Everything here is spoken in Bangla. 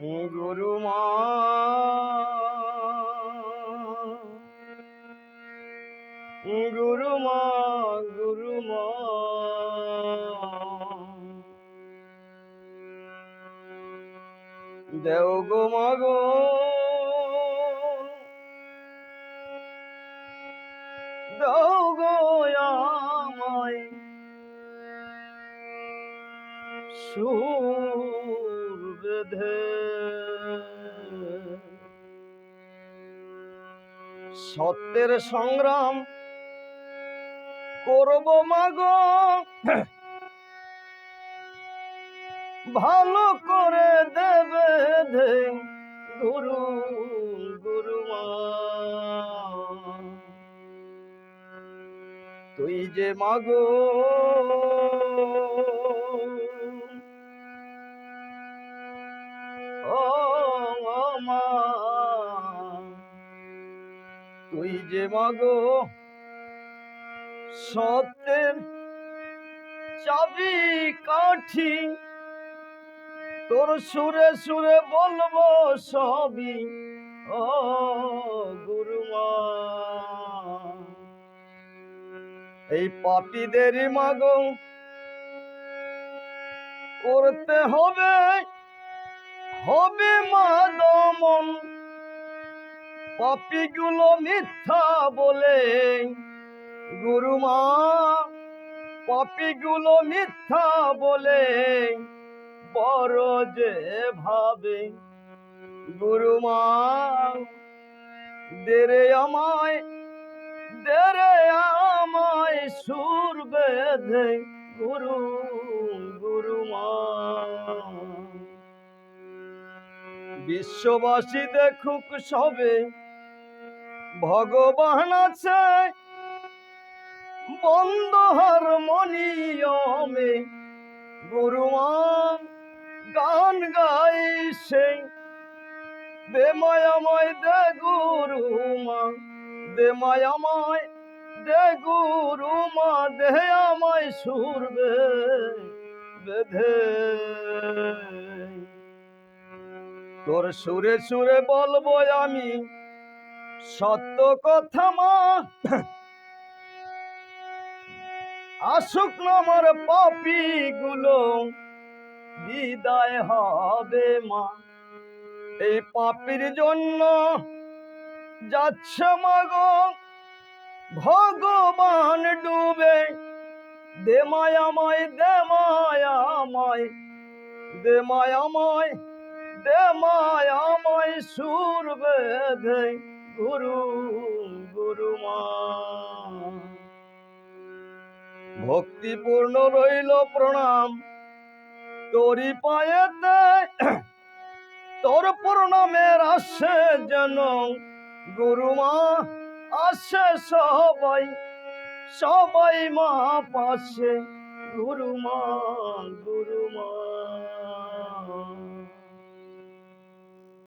গুরু মা গুরু মা গুরু মা দেও গো মাগো দাও গো আমায় সুর বেঁধে সত্যের সংগ্রাম করব মাগো ভালো করে দেবে দে গুরু গুরু মা তুই যে মাগো ও মা তুই যে মাগো সত্যের চাবি কাঠি তোর সুরে সুরে বলবো সবই ও গুরু মা এই পাপীদেরই মাগো করতে হবে হবে মা দমন পাপীগুলো মিথ্যা বলে গুরু মা পাপীগুলো মিথ্যা বলে বড় যে ভাবে গুরু মা দেরে আমায় সুর বেঁধে গুরু গুরু মা বিশ্ববাসী দেখুক সবে ভগবান আছে বন্ধ হারমোনিয়মে গুরু মা গান গাইছে দে মায়াময় দে গুরু মা দে মায়াময় দে গুরু মা দে আমায় সুর বেঁধে তোর সুরে সুরে বলবো আমি সত্য কথা মা আসুক না আমার পাপী গুলো বিদায় হবে মা এই পাপীর জন্য যাচ্ছে মাগো ভগবান ডুবে দে মায়াময় দে মায়াময় দে মায়াময় দে মায়াময় সুর বেঁধে গুরু গুরু মা ভক্তিপূর্ণ রইল প্রণাম তোরি পায়েতে তোর প্রণামের আসে যেন গুরু মা আসে সবাই সবাই মা পাশে গুরু মা গুরু মা